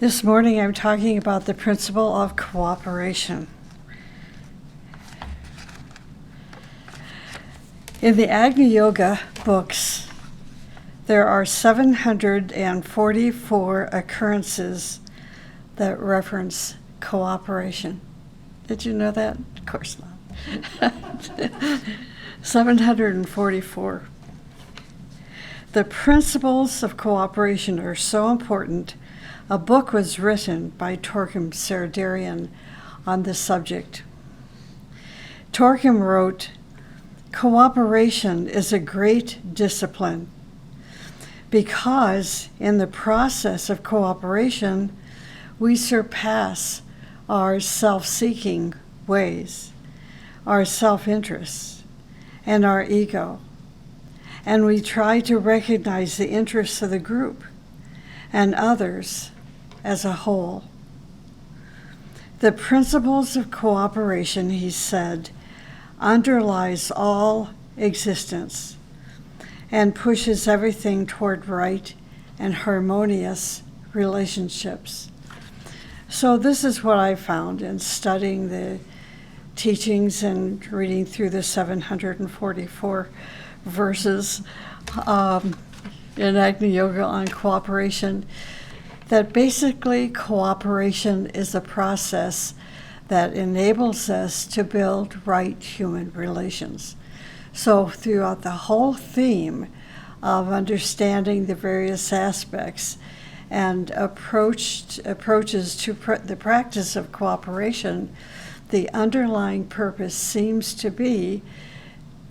This morning I'm talking about the principle of cooperation. In the Agni Yoga books, there are 744 occurrences that reference cooperation. Did you know that? Of course not. 744. The principles of cooperation are so important. A book was written by Torkim Serdarian on this subject. Torkim wrote, "Cooperation is a great discipline because in the process of cooperation, we surpass our self-seeking ways, our self-interests, and our ego, and we try to recognize the interests of the group and others as a whole. The principles of cooperation," he said, "underlies all existence and pushes everything toward right and harmonious relationships." So this is what I found in studying the teachings and reading through the 744 verses in Agni Yoga on cooperation, that basically cooperation is a process that enables us to build right human relations. So throughout the whole theme of understanding the various aspects and approaches to the practice of cooperation, the underlying purpose seems to be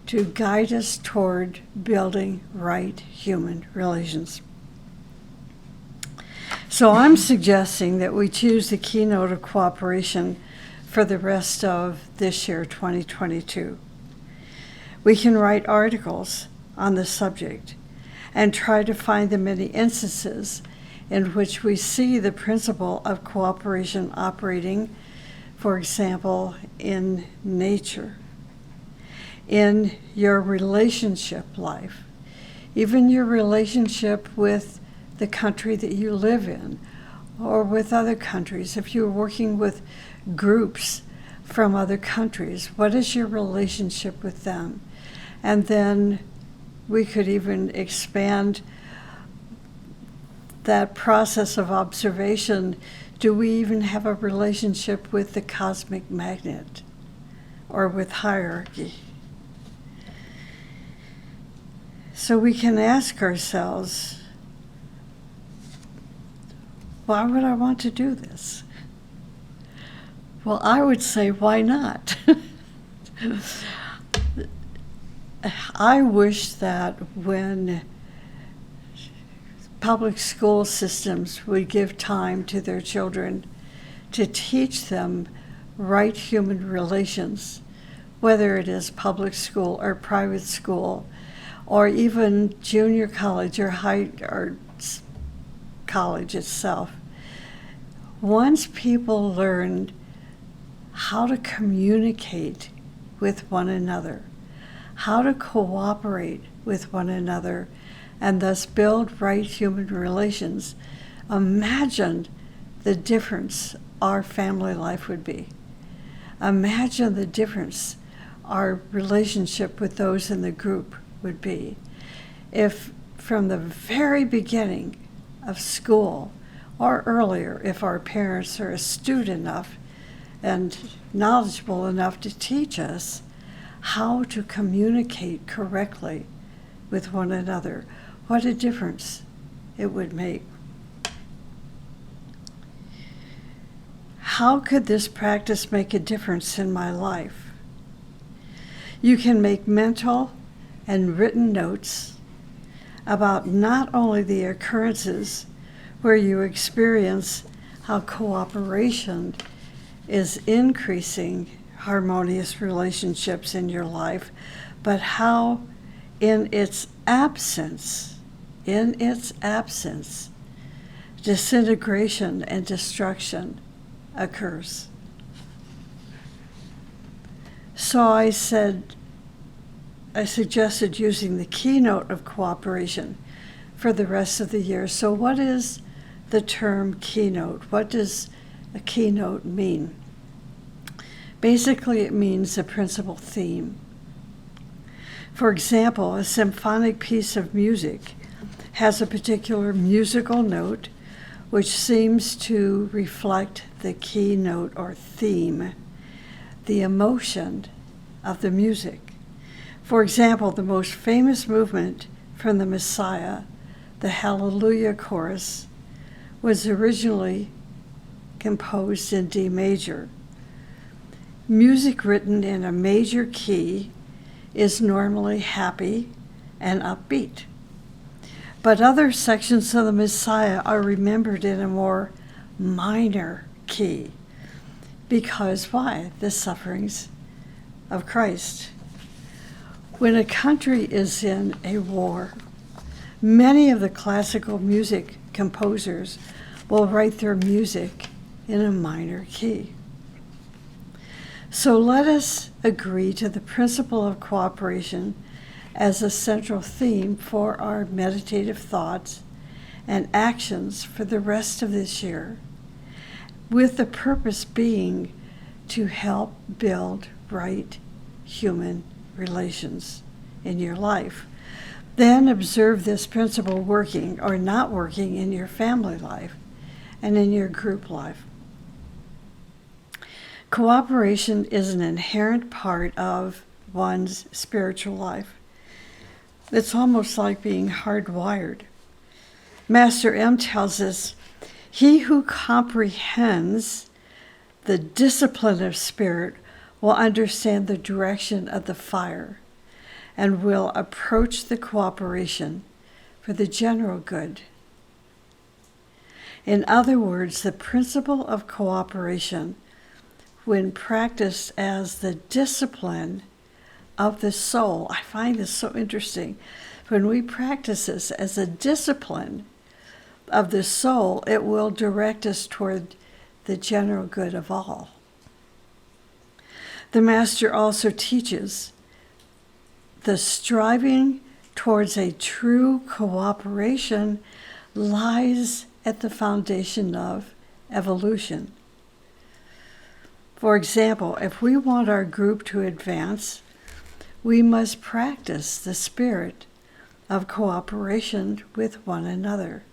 to guide us toward building right human relations. So I'm suggesting that we choose the Keynote of Cooperation for the rest of this year, 2022. We can write articles on the subject and try to find the many instances in which we see the principle of cooperation operating, for example, in nature, in your relationship life, even your relationship with the country that you live in, or with other countries. If you're working with groups from other countries, what is your relationship with them? And then we could even expand that process of observation. Do we even have a relationship with the cosmic magnet or with hierarchy? So we can ask ourselves, why would I want to do this? Well, I would say, why not? I wish that when public school systems would give time to their children to teach them right human relations, whether it is public school or private school, or even junior college or college itself. Once people learned how to communicate with one another, how to cooperate with one another, and thus build right human relations, imagine the difference our family life would be. Imagine the difference our relationship with those in the group would be if from the very beginning of school or earlier, if our parents are astute enough and knowledgeable enough to teach us how to communicate correctly with one another, what a difference it would make. How could this practice make a difference in my life? You can make mental and written notes about not only the occurrences where you experience how cooperation is increasing harmonious relationships in your life, but how in its absence, disintegration and destruction occurs. So I suggested using the Keynote of Cooperation for the rest of the year. So what is the term keynote. What does a keynote mean? Basically, it means a principal theme. For example, a symphonic piece of music has a particular musical note which seems to reflect the keynote or theme, the emotion of the music. For example, the most famous movement from the Messiah, the Hallelujah Chorus, was originally composed in D major. Music written in a major key is normally happy and upbeat. But other sections of the Messiah are remembered in a more minor key. Because why? The sufferings of Christ. When a country is in a war, many of the classical music composers will write their music in a minor key. So let us agree to the principle of cooperation as a central theme for our meditative thoughts and actions for the rest of this year, with the purpose being to help build right human relations in your life. Then observe this principle working or not working in your family life and in your group life. Cooperation is an inherent part of one's spiritual life. It's almost like being hardwired. Master M tells us, he who comprehends the discipline of spirit will understand the direction of the fire and will approach the cooperation for the general good. In other words, the principle of cooperation, when practiced as the discipline of the soul, I find this so interesting. When we practice this as a discipline of the soul, it will direct us toward the general good of all. The Master also teaches the striving towards a true cooperation lies at the foundation of evolution. For example, if we want our group to advance, we must practice the spirit of cooperation with one another.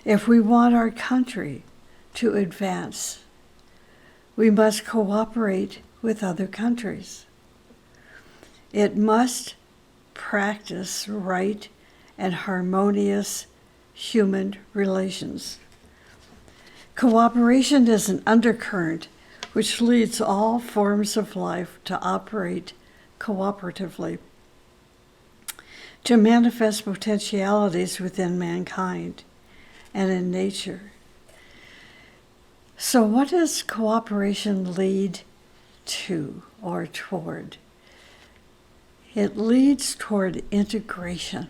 If we want our country to advance, we must cooperate with other countries. It must practice right and harmonious human relations. Cooperation is an undercurrent which leads all forms of life to operate cooperatively, to manifest potentialities within mankind and in nature. So what does cooperation lead to or toward? It leads toward integration.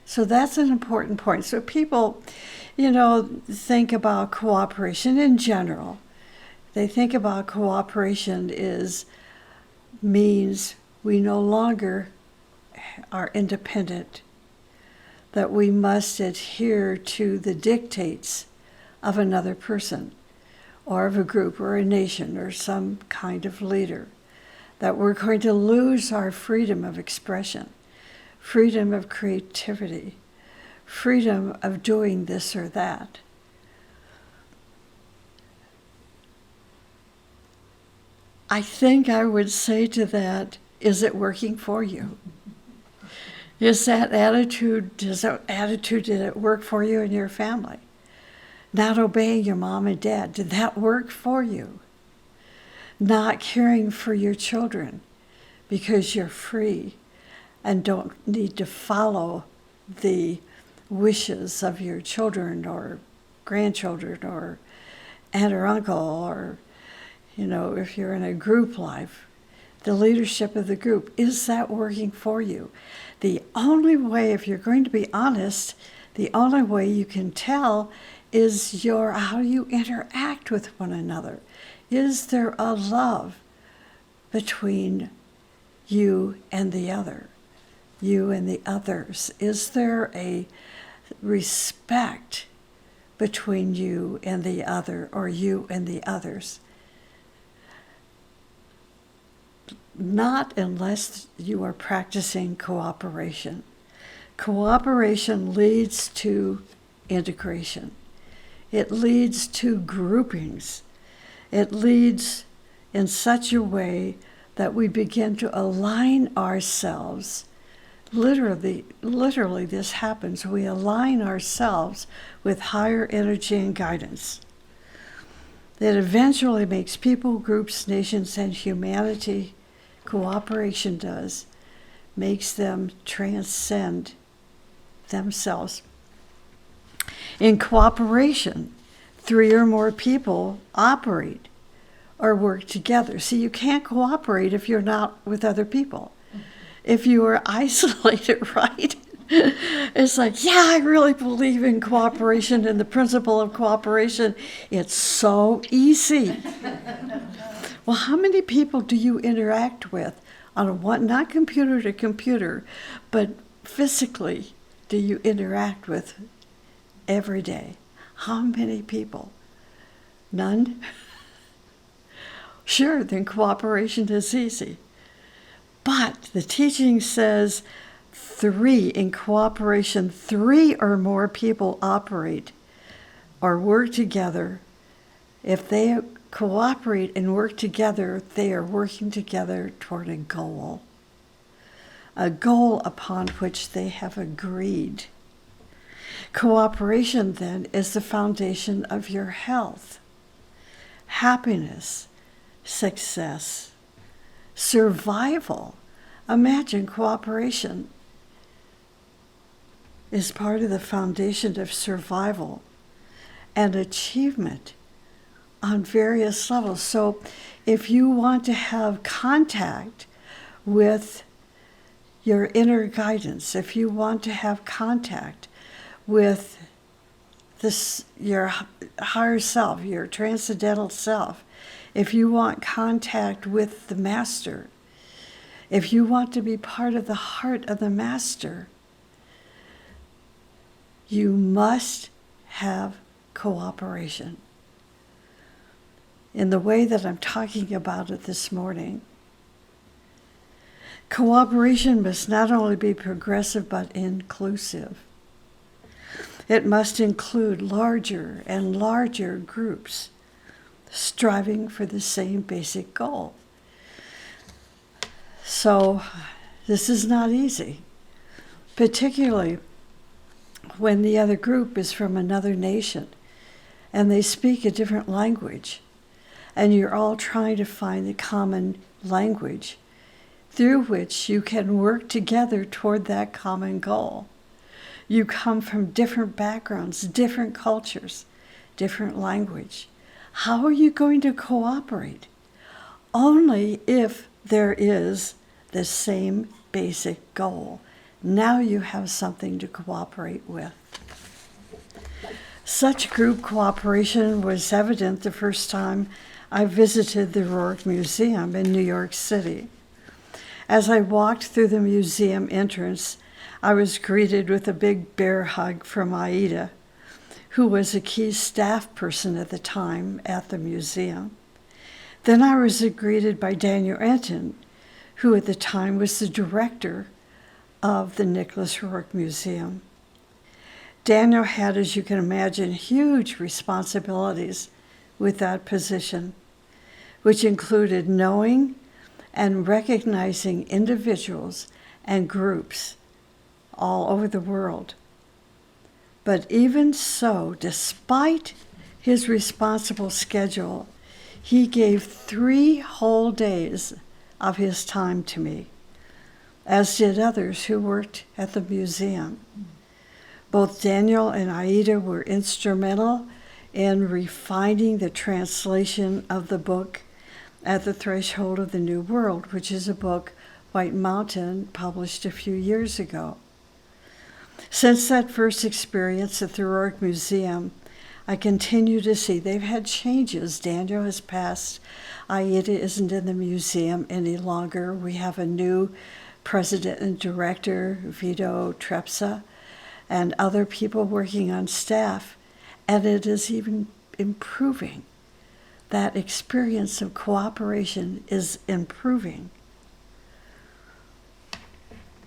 So that's an important point. So people, think about cooperation in general. They think about cooperation means we no longer are independent, that we must adhere to the dictates of another person or of a group or a nation or some kind of leader, that we're going to lose our freedom of expression, freedom of creativity, freedom of doing this or that. I think I would say to that, is it working for you? Does that attitude, did it work for you and your family? Not obeying your mom and dad, did that work for you? Not caring for your children because you're free and don't need to follow the wishes of your children or grandchildren or aunt or uncle, or if you're in a group life, the leadership of the group, is that working for you? The only way, if you're going to be honest, the only way you can tell is how you interact with one another. Is there a love between you and the other, you and the others? Is there a respect between you and the other, or you and the others. Not unless you are practicing cooperation. Cooperation leads to integration. It leads to groupings. It leads in such a way that we begin to align ourselves. Literally this happens. We align ourselves with higher energy and guidance. That eventually makes people, groups, nations, and humanity, cooperation does, makes them transcend themselves. In cooperation, 3 or more people operate or work together. See, you can't cooperate if you're not with other people. If you are isolated, right? It's like, yeah, I really believe in cooperation and the principle of cooperation. It's so easy. Well, how many people do you interact with on a one, not computer to computer, but physically do you interact with every day? How many people? None? Sure, then cooperation is easy. But the teaching says 3, in cooperation, 3 or more people operate or work together. If they cooperate and work together, they are working together toward a goal upon which they have agreed. Cooperation, then, is the foundation of your health, happiness, success, survival. Imagine cooperation is part of the foundation of survival and achievement on various levels. So if you want to have contact with your inner guidance, if you want to have contact with your higher self, your transcendental self, if you want contact with the master, if you want to be part of the heart of the master, you must have cooperation. In the way that I'm talking about it this morning, cooperation must not only be progressive but inclusive. It must include larger and larger groups striving for the same basic goal. So this is not easy, particularly when the other group is from another nation and they speak a different language, and you're all trying to find the common language through which you can work together toward that common goal. You come from different backgrounds, different cultures, different language. How are you going to cooperate? Only if there is the same basic goal. Now you have something to cooperate with. Such group cooperation was evident the first time I visited the Rourke Museum in New York City. As I walked through the museum entrance, I was greeted with a big bear hug from Aida, who was a key staff person at the time at the museum. Then I was greeted by Daniel Enton, who at the time was the director of the Nicholas Rourke Museum. Daniel had, as you can imagine, huge responsibilities with that position, which included knowing and recognizing individuals and groups all over the world. But even so, despite his responsible schedule, he gave 3 whole days of his time to me, as did others who worked at the museum. Both Daniel and Aida were instrumental in refining the translation of the book At the Threshold of the New World, which is a book White Mountain published a few years ago. Since that first experience at the Rourke Museum, I continue to see they've had changes. Daniel has passed. Aida isn't in the museum any longer. We have a new president and director, Vito Trepsa, and other people working on staff. and it is even improving. That experience of cooperation is improving.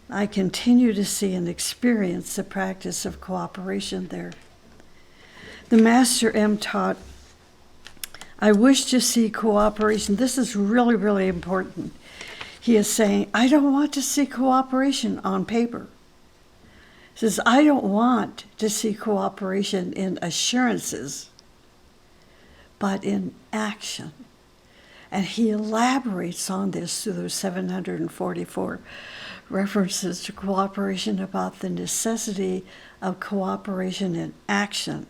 I continue to see and experience the practice of cooperation there. The Master M taught, I wish to see cooperation. This is really, really important. He is saying, I don't want to see cooperation on paper. He says, I don't want to see cooperation in assurances, but in action. And he elaborates on this through those 744 references to cooperation about the necessity of cooperation in action.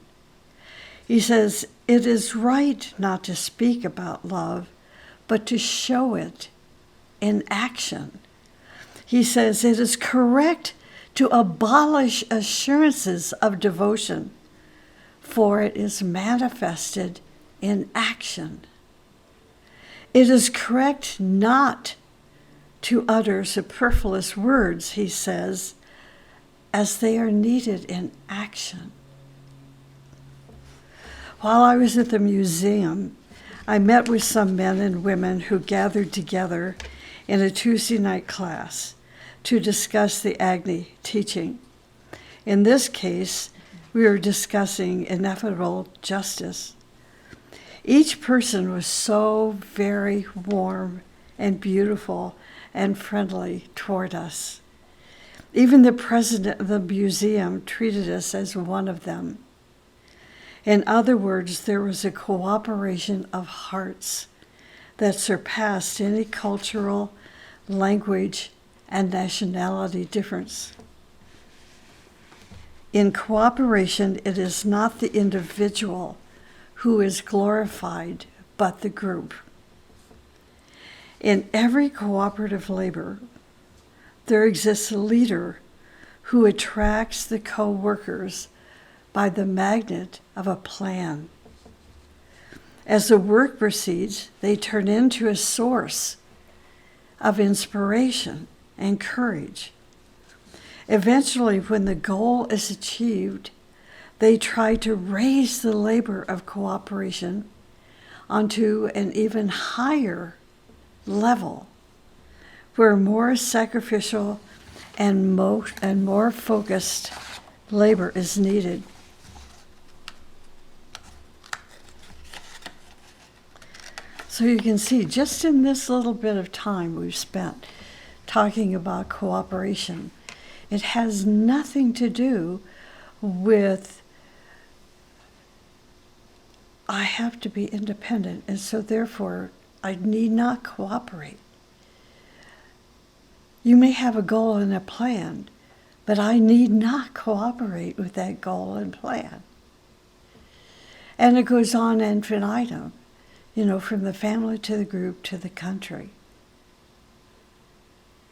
He says, it is right not to speak about love, but to show it in action. He says, it is correct to abolish assurances of devotion, for it is manifested in action. It is correct not to utter superfluous words, he says, as they are needed in action. While I was at the museum, I met with some men and women who gathered together in a Tuesday night class to discuss the Agni teaching. In this case, we were discussing ineffable justice. Each person was so very warm and beautiful and friendly toward us. Even the president of the museum treated us as one of them. In other words, there was a cooperation of hearts that surpassed any cultural, language, and nationality difference. In cooperation, it is not the individual who is glorified, but the group. In every cooperative labor, there exists a leader who attracts the co-workers by the magnet of a plan. As the work proceeds, they turn into a source of inspiration and courage. Eventually, when the goal is achieved, they try to raise the labor of cooperation onto an even higher level, where more sacrificial and more focused labor is needed. So you can see, just in this little bit of time we've spent talking about cooperation, it has nothing to do with I have to be independent, and so therefore I need not cooperate. You may have a goal and a plan, but I need not cooperate with that goal and plan. And it goes on infinitum, from the family to the group to the country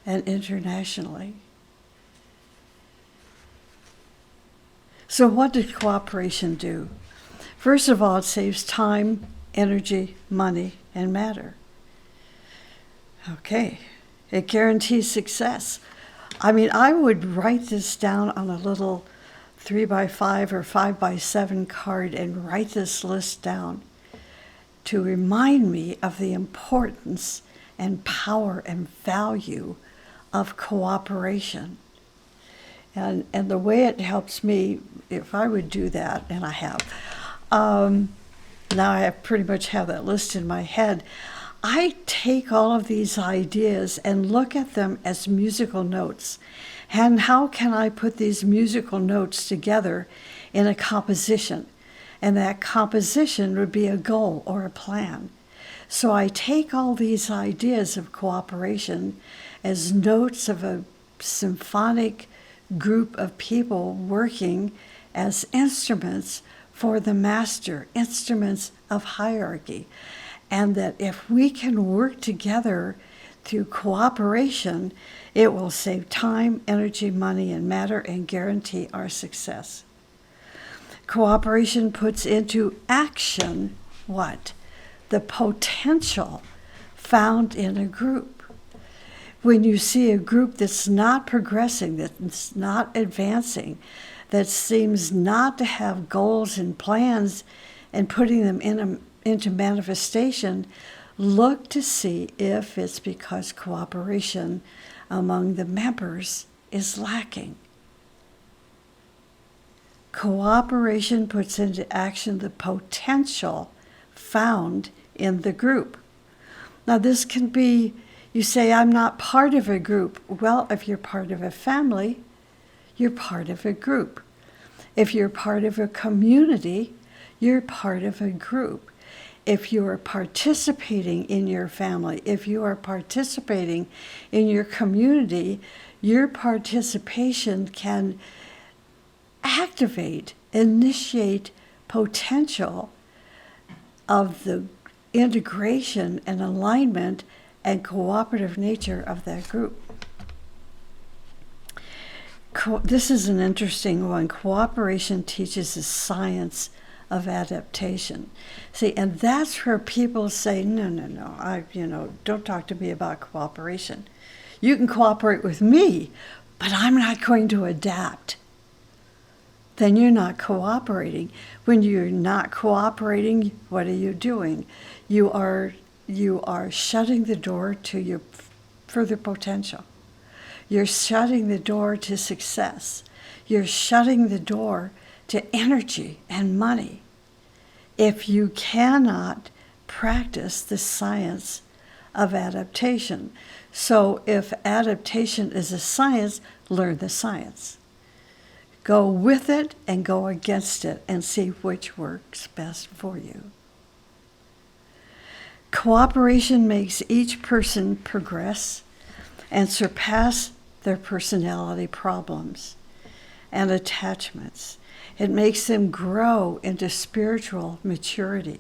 and internationally. So what does cooperation do? First of all, it saves time, energy, money, and matter. Okay, it guarantees success. I would write this down on a little 3x5 or 5x7 card and write this list down to remind me of the importance and power and value of cooperation. And the way it helps me, if I would do that, and I have, now I pretty much have that list in my head, I take all of these ideas and look at them as musical notes. And how can I put these musical notes together in a composition? And that composition would be a goal or a plan. So I take all these ideas of cooperation as notes of a symphonic group of people working as instruments for the master, instruments of hierarchy. And that if we can work together through cooperation, it will save time, energy, money, and matter, and guarantee our success. Cooperation puts into action what? The potential found in a group. When you see a group that's not progressing, that's not advancing, that seems not to have goals and plans and putting them into manifestation, look to see if it's because cooperation among the members is lacking. Cooperation puts into action the potential found in the group. Now, this can be, you say, I'm not part of a group. Well, if you're part of a family, you're part of a group. If you're part of a community, you're part of a group. If you are participating in your family, if you are participating in your community, your participation can activate, initiate potential of the integration and alignment and cooperative nature of that group. This is an interesting one. Cooperation teaches the science of adaptation. See, and that's where people say, no, don't talk to me about cooperation. You can cooperate with me, but I'm not going to adapt. Then you're not cooperating. When you're not cooperating, what are you doing? You are shutting the door to your further potential. You're shutting the door to success. You're shutting the door to energy and money. If you cannot practice the science of adaptation. So if adaptation is a science, learn the science. Go with it and go against it and see which works best for you. Cooperation makes each person progress and surpass their personality problems and attachments. It makes them grow into spiritual maturity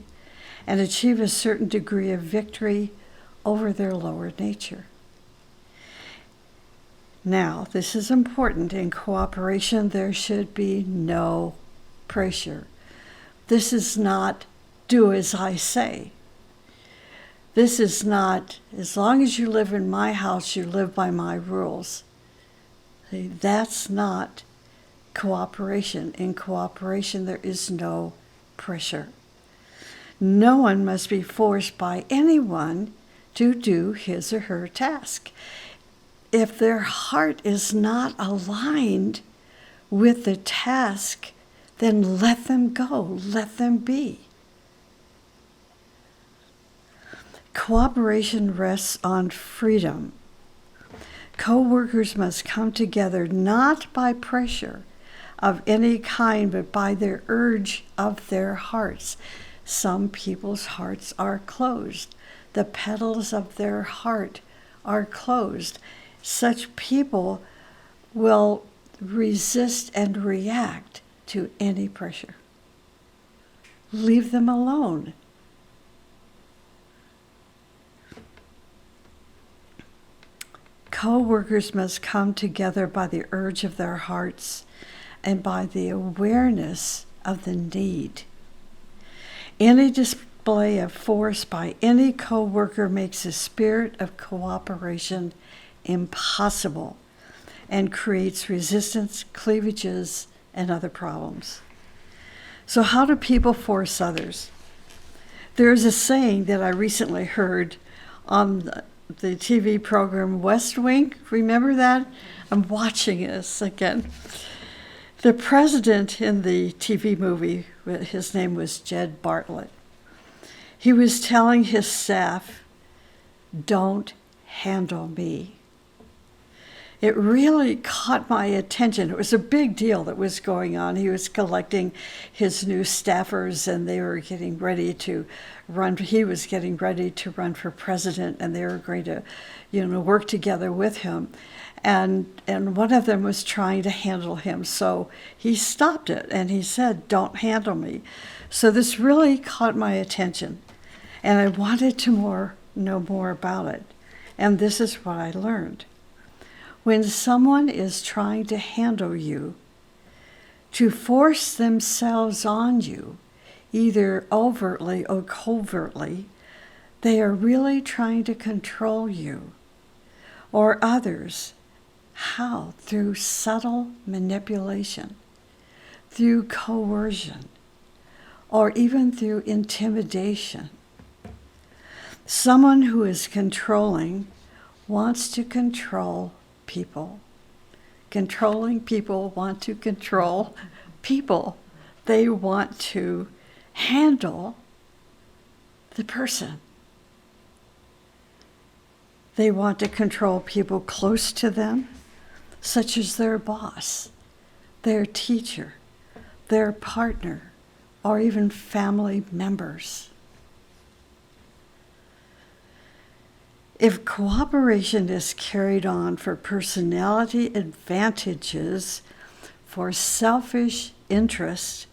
and achieve a certain degree of victory over their lower nature. Now, this is important. In cooperation, there should be no pressure. This is not do as I say. This is not, as long as you live in my house, you live by my rules. See, that's not cooperation. In cooperation, there is no pressure. No one must be forced by anyone to do his or her task. If their heart is not aligned with the task, then let them go, let them be. Cooperation rests on freedom. Co-workers must come together not by pressure of any kind, but by the urge of their hearts. Some people's hearts are closed. The petals of their heart are closed. Such people will resist and react to any pressure. Leave them alone. Co-workers must come together by the urge of their hearts and by the awareness of the need. Any display of force by any co-worker makes a spirit of cooperation impossible and creates resistance, cleavages, and other problems. So how do people force others? There's a saying that I recently heard on the TV program West Wing. Remember that? I'm watching this again. The president in the TV movie, his name was Jed Bartlett. He was telling his staff, don't handle me. It really caught my attention. It was a big deal that was going on. He was collecting his new staffers and they were getting ready to run. He was getting ready to run for president and they were going to, work together with him. And one of them was trying to handle him. So he stopped it and he said, don't handle me. So this really caught my attention. And I wanted to know more about it. And this is what I learned. When someone is trying to handle you, to force themselves on you, either overtly or covertly, they are really trying to control you or others. How? Through subtle manipulation. through coercion or even through intimidation. Someone who is controlling wants to control people. Controlling people want to control people. They want to handle the person. They want to control people close to them, such as their boss, their teacher, their partner, or even family members. If cooperation is carried on for personality advantages, for selfish interest,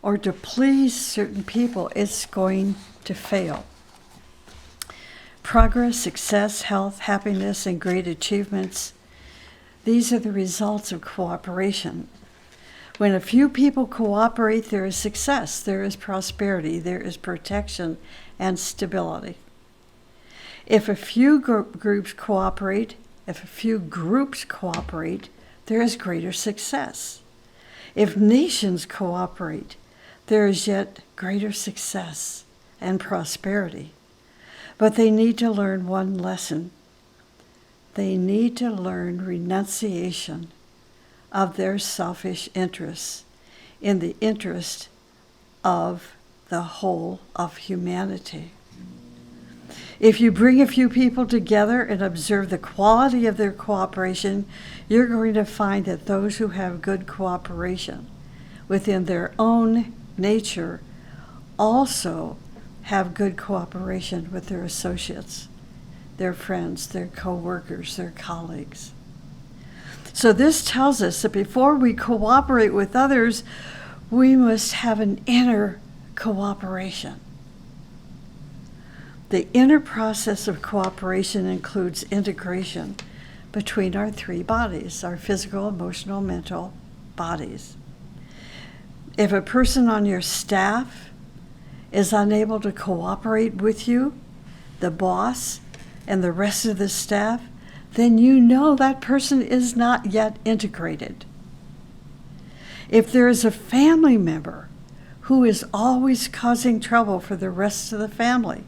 or to please certain people, it's going to fail. Progress, success, health, happiness, and great achievements, these are the results of cooperation. When a few people cooperate, there is success, there is prosperity, there is protection and stability. If a few groups cooperate, there is greater success. If nations cooperate, there is yet greater success and prosperity. But they need to learn one lesson. They need to learn renunciation of their selfish interests in the interest of the whole of humanity. If you bring a few people together and observe the quality of their cooperation, you're going to find that those who have good cooperation within their own nature also have good cooperation with their associates, their friends, their co-workers, their colleagues. So this tells us that before we cooperate with others, we must have an inner cooperation. The inner process of cooperation includes integration between our three bodies, our physical, emotional, mental bodies. If a person on your staff is unable to cooperate with you, the boss, and the rest of the staff, then you know that person is not yet integrated. If there is a family member who is always causing trouble for the rest of the family,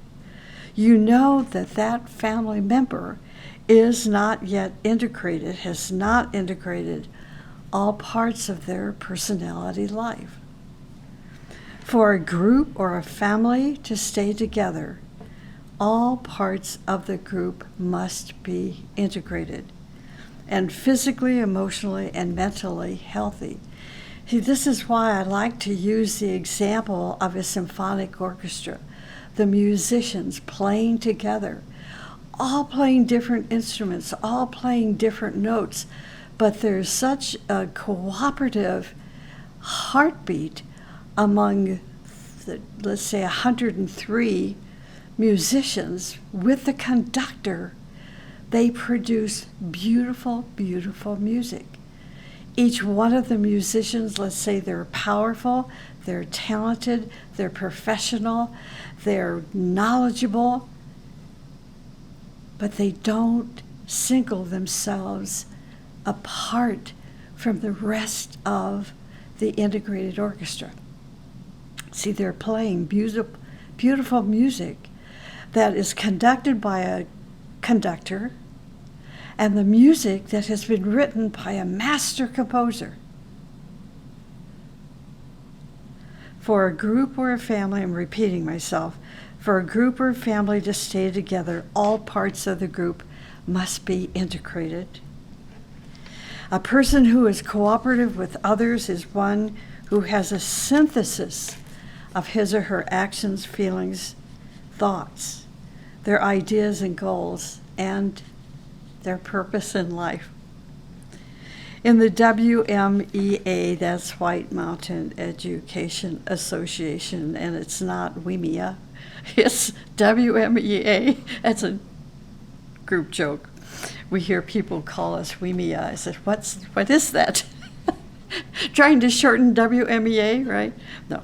you know that that family member is not yet integrated, has not integrated all parts of their personality life. For a group or a family to stay together, all parts of the group must be integrated and physically, emotionally, and mentally healthy. See, this is why I like to use the example of a symphonic orchestra. The musicians playing together, all playing different instruments, all playing different notes, but there's such a cooperative heartbeat among, let's say, 103 musicians with the conductor. They produce beautiful, beautiful music. Each one of the musicians, let's say they're powerful, they're talented, they're professional, they're knowledgeable, but they don't single themselves apart from the rest of the integrated orchestra. See, they're playing beautiful music that is conducted by a conductor, and the music that has been written by a master composer. For a group or a family, I'm repeating myself, for a group or a family to stay together, all parts of the group must be integrated. A person who is cooperative with others is one who has a synthesis of his or her actions, feelings, thoughts, their ideas and goals, and their purpose in life. In the WMEA, that's White Mountain Education Association, and it's not WMEA, it's WMEA. That's a group joke. We hear people call us WMEA. I said, what is that? Trying to shorten WMEA, right? No,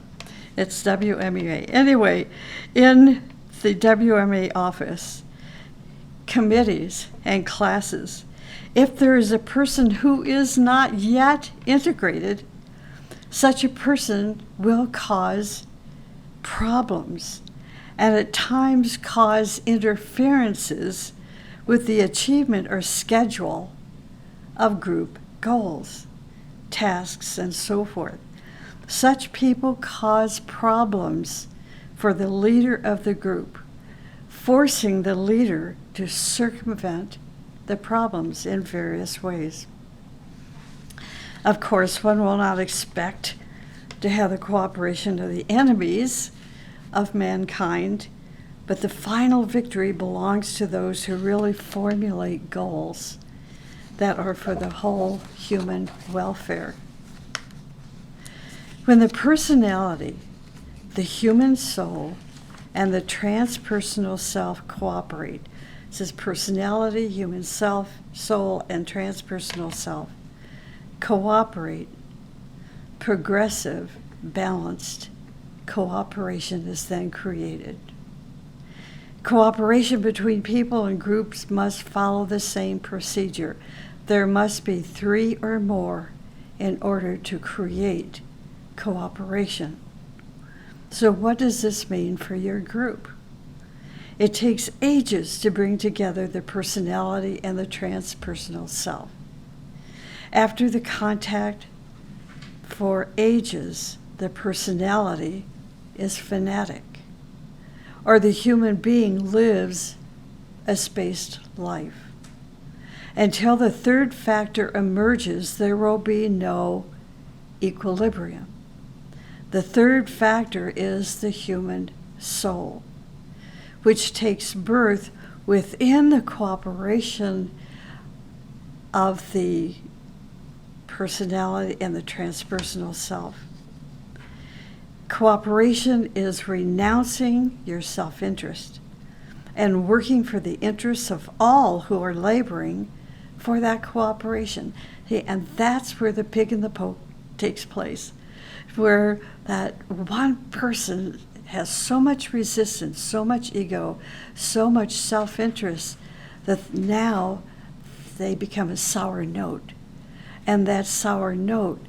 it's WMEA. Anyway, in the WMA office, committees and classes, if there is a person who is not yet integrated, Such a person will cause problems and at times cause interferences with the achievement or schedule of group goals, tasks, and so forth. Such people cause problems for the leader of the group, forcing the leader to circumvent the problems in various ways. Of course, one will not expect to have the cooperation of the enemies of mankind, but the final victory belongs to those who really formulate goals that are for the whole human welfare. When the personality, the human soul, and the transpersonal self cooperate, it says personality, human self, soul, and transpersonal self cooperate, progressive, balanced cooperation is then created. Cooperation between people and groups must follow the same procedure. There must be 3 or more in order to create cooperation. So what does this mean for your group? It takes ages to bring together the personality and the transpersonal self. After the contact for ages, the personality is fanatic, or the human being lives a spaced life. Until the third factor emerges, there will be no equilibrium. The third factor is the human soul, which takes birth within the cooperation of the personality and the transpersonal self. Cooperation is renouncing your self-interest and working for the interests of all who are laboring for that cooperation. And that's where the pig in the poke takes place, where that one person has so much resistance, so much ego, so much self-interest that now they become a sour note. And that sour note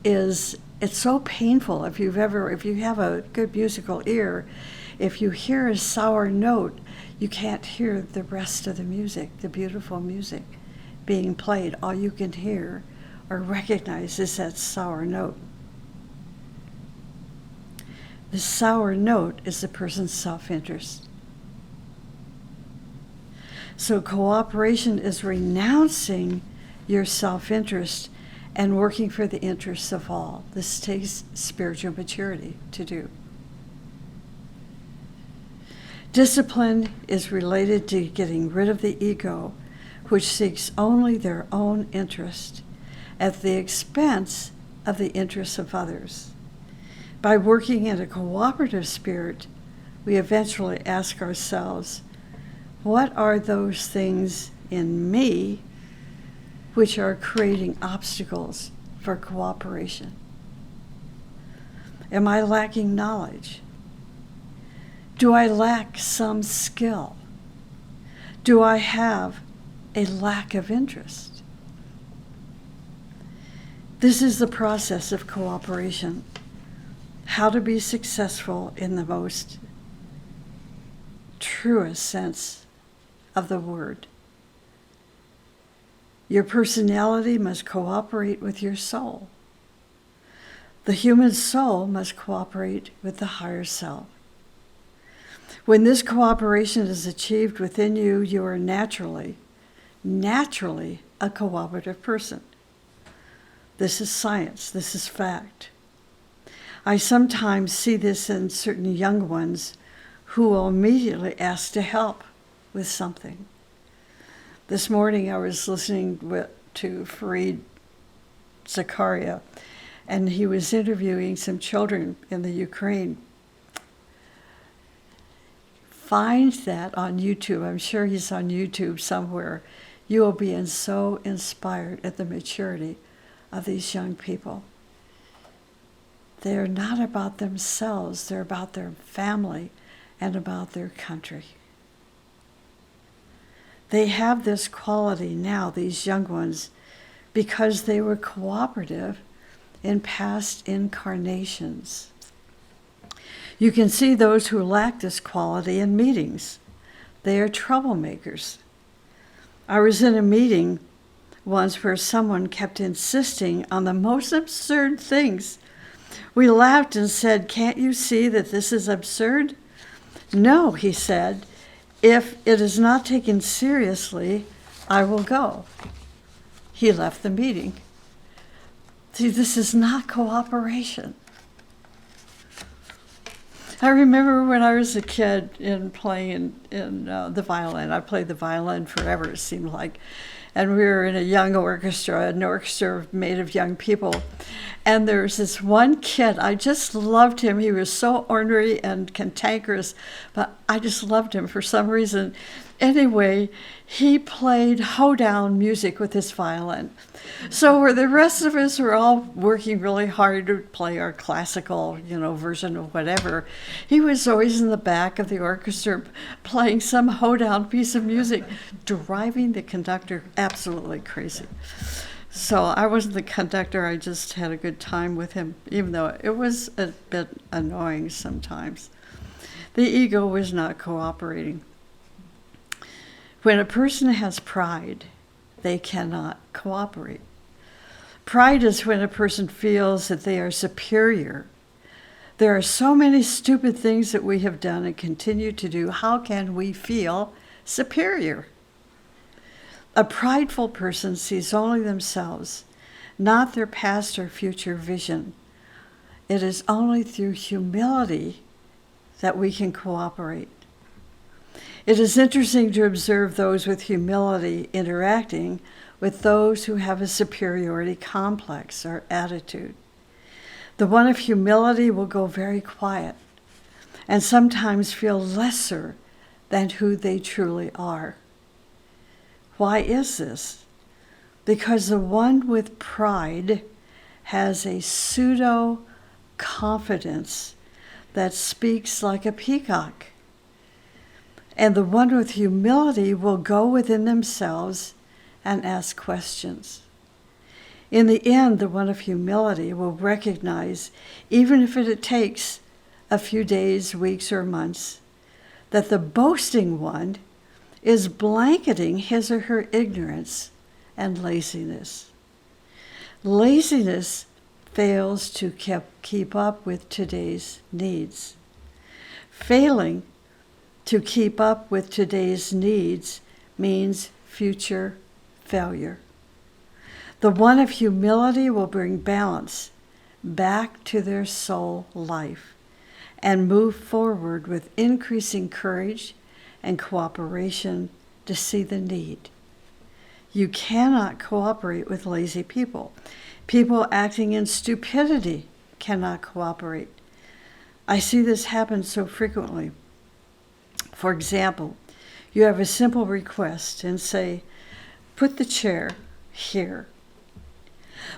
it's so painful. If you have a good musical ear, if you hear a sour note, you can't hear the rest of the music, the beautiful music being played. All you can hear or recognize is that sour note. The sour note is the person's self-interest. So cooperation is renouncing your self-interest and working for the interests of all. This takes spiritual maturity to do. Discipline is related to getting rid of the ego, which seeks only their own interest at the expense of the interests of others. By working in a cooperative spirit, we eventually ask ourselves, what are those things in me which are creating obstacles for cooperation? Am I lacking knowledge? Do I lack some skill? Do I have a lack of interest? This is the process of cooperation. How to be successful in the most truest sense of the word. Your personality must cooperate with your soul. The human soul must cooperate with the higher self. When this cooperation is achieved within you, you are naturally a cooperative person. This is science. This is fact. I sometimes see this in certain young ones who will immediately ask to help with something. This morning I was listening to Fareed Zakaria, and he was interviewing some children in the Ukraine. Find that on YouTube. I'm sure he's on YouTube somewhere. You will be so inspired at the maturity of these young people. They are not about themselves. They're about their family and about their country. They have this quality now, these young ones, because they were cooperative in past incarnations. You can see those who lack this quality in meetings. They are troublemakers. I was in a meeting once where someone kept insisting on the most absurd things. We laughed and said, "Can't you see that this is absurd?" "No," he said. "If it is not taken seriously, I will go." He left the meeting. See, this is not cooperation. I remember when I was a kid in playing in the violin. I played the violin forever, it seemed like. And we were in a young orchestra, an orchestra made of young people. And there was this one kid, I just loved him. He was so ornery and cantankerous, but I just loved him for some reason. Anyway, he played hoedown music with his violin. So where the rest of us were all working really hard to play our classical, version of whatever, he was always in the back of the orchestra playing some hoedown piece of music, driving the conductor absolutely crazy. So I wasn't the conductor, I just had a good time with him, even though it was a bit annoying sometimes. The ego was not cooperating. When a person has pride, they cannot cooperate. Pride is when a person feels that they are superior. There are so many stupid things that we have done and continue to do. How can we feel superior? A prideful person sees only themselves, not their past or future vision. It is only through humility that we can cooperate. It is interesting to observe those with humility interacting with those who have a superiority complex or attitude. The one of humility will go very quiet and sometimes feel lesser than who they truly are. Why is this? Because the one with pride has a pseudo-confidence that speaks like a peacock. And the one with humility will go within themselves and ask questions. In the end, the one of humility will recognize, even if it takes a few days, weeks, or months, that the boasting one is blanketing his or her ignorance and laziness. Laziness fails to keep up with today's needs. Failing to keep up with today's needs means future failure. The one of humility will bring balance back to their soul life and move forward with increasing courage and cooperation to see the need. You cannot cooperate with lazy people. People acting in stupidity cannot cooperate. I see this happen so frequently. For example, you have a simple request and say, "Put the chair here."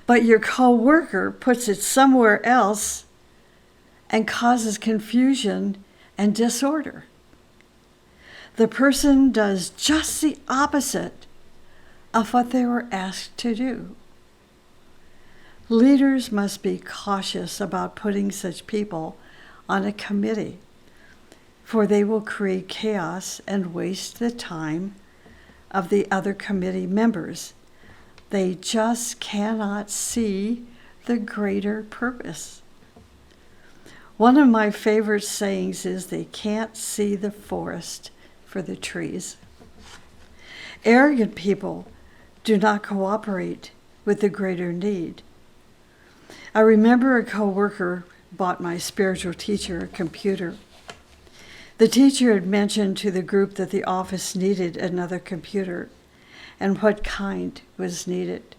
But your co-worker puts it somewhere else and causes confusion and disorder. The person does just the opposite of what they were asked to do. Leaders must be cautious about putting such people on a committee, for they will create chaos and waste the time of the other committee members. They just cannot see the greater purpose. One of my favorite sayings is, "They can't see the forest for the trees." Arrogant people do not cooperate with the greater need. I remember a coworker bought my spiritual teacher a computer. The teacher had mentioned to the group that the office needed another computer and what kind was needed.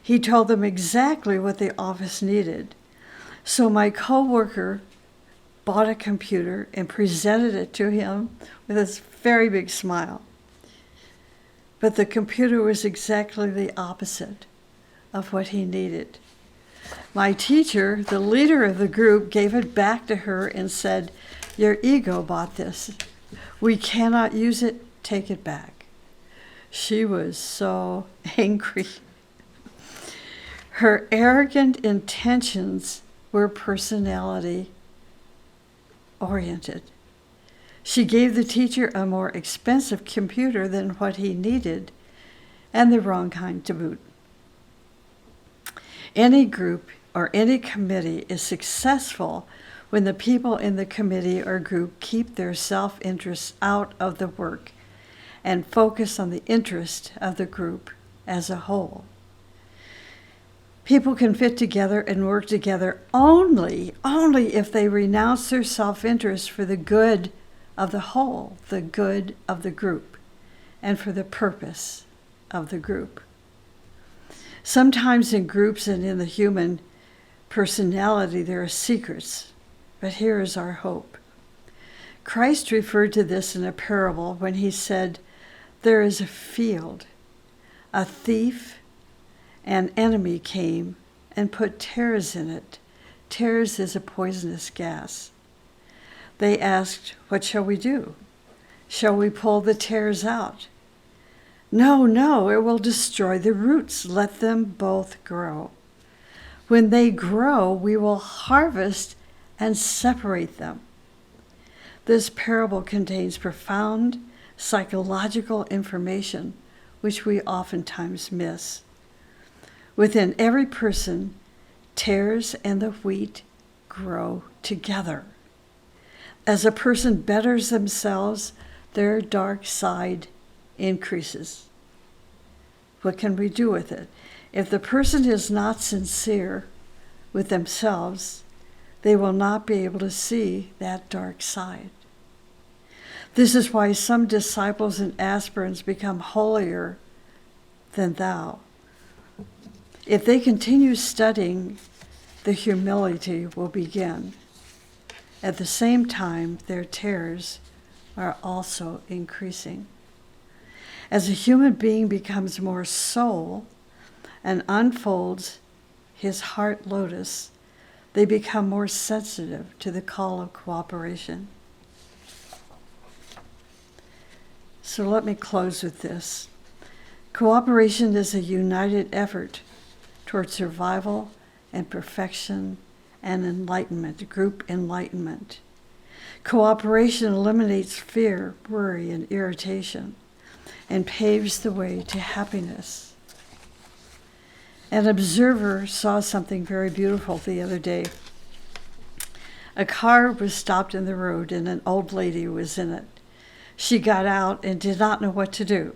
He told them exactly what the office needed. So my coworker bought a computer and presented it to him with a very big smile. But the computer was exactly the opposite of what he needed. My teacher, the leader of the group, gave it back to her and said, "Your ego bought this. We cannot use it. Take it back." She was so angry. Her arrogant intentions were personality-oriented. She gave the teacher a more expensive computer than what he needed, and the wrong kind to boot. Any group or any committee is successful when the people in the committee or group keep their self-interests out of the work and focus on the interest of the group as a whole. People can fit together and work together only if they renounce their self-interest for the good of the whole, the good of the group, and for the purpose of the group. Sometimes in groups and in the human personality there are secrets, but here is our hope. Christ referred to this in a parable when he said, "There is a field, a thief, an enemy came and put tares in it." Tares is a poisonous gas. They asked, "What shall we do? Shall we pull the tares out?" No, it will destroy the roots. Let them both grow. When they grow, we will harvest and separate them. This parable contains profound psychological information, which we oftentimes miss. Within every person, tares and the wheat grow together. As a person betters themselves, their dark side increases. What can we do with it? If the person is not sincere with themselves, they will not be able to see that dark side. This is why some disciples and aspirants become holier than thou. If they continue studying, the humility will begin. At the same time, their tares are also increasing. As a human being becomes more soul and unfolds his heart lotus, they become more sensitive to the call of cooperation. So let me close with this. Cooperation is a united effort toward survival and perfection and enlightenment, group enlightenment. Cooperation eliminates fear, worry, and irritation, and paves the way to happiness. An observer saw something very beautiful the other day. A car was stopped in the road and an old lady was in it. She got out and did not know what to do.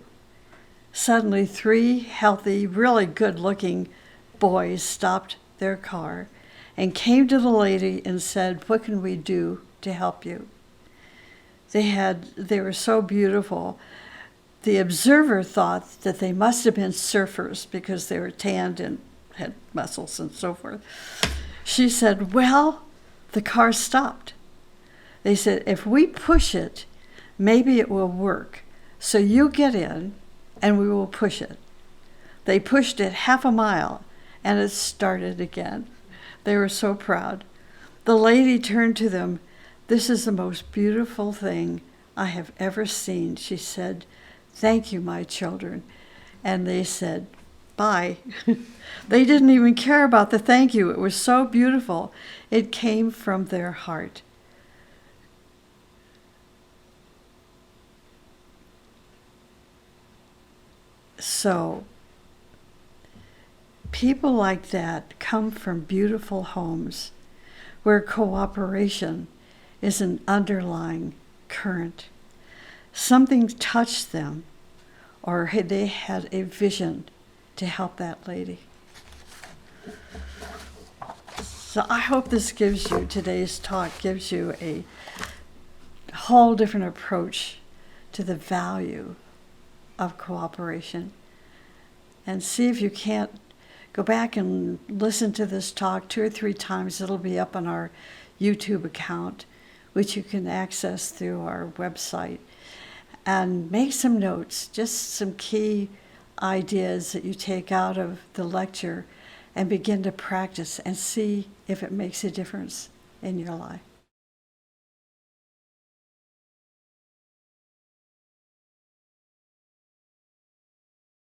Suddenly, 3 healthy, really good-looking boys stopped their car and came to the lady and said, "What can we do to help you?" They were so beautiful. The observer thought that they must have been surfers because they were tanned and had muscles and so forth. She said, "Well, the car stopped." They said, "If we push it, maybe it will work. So you get in and we will push it." They pushed it half a mile and it started again. They were so proud. The lady turned to them. "This is the most beautiful thing I have ever seen," she said. "Thank you, my children." And they said, "Bye." They didn't even care about the thank you. It was so beautiful. It came from their heart. So, people like that come from beautiful homes where cooperation is an underlying current. Something touched them, or they had a vision to help that lady. So I hope today's talk gives you a whole different approach to the value of cooperation. And see if you can't go back and listen to this talk 2 or 3 times. It'll be up on our YouTube account, which you can access through our website. And make some notes, just some key ideas that you take out of the lecture and begin to practice and see if it makes a difference in your life.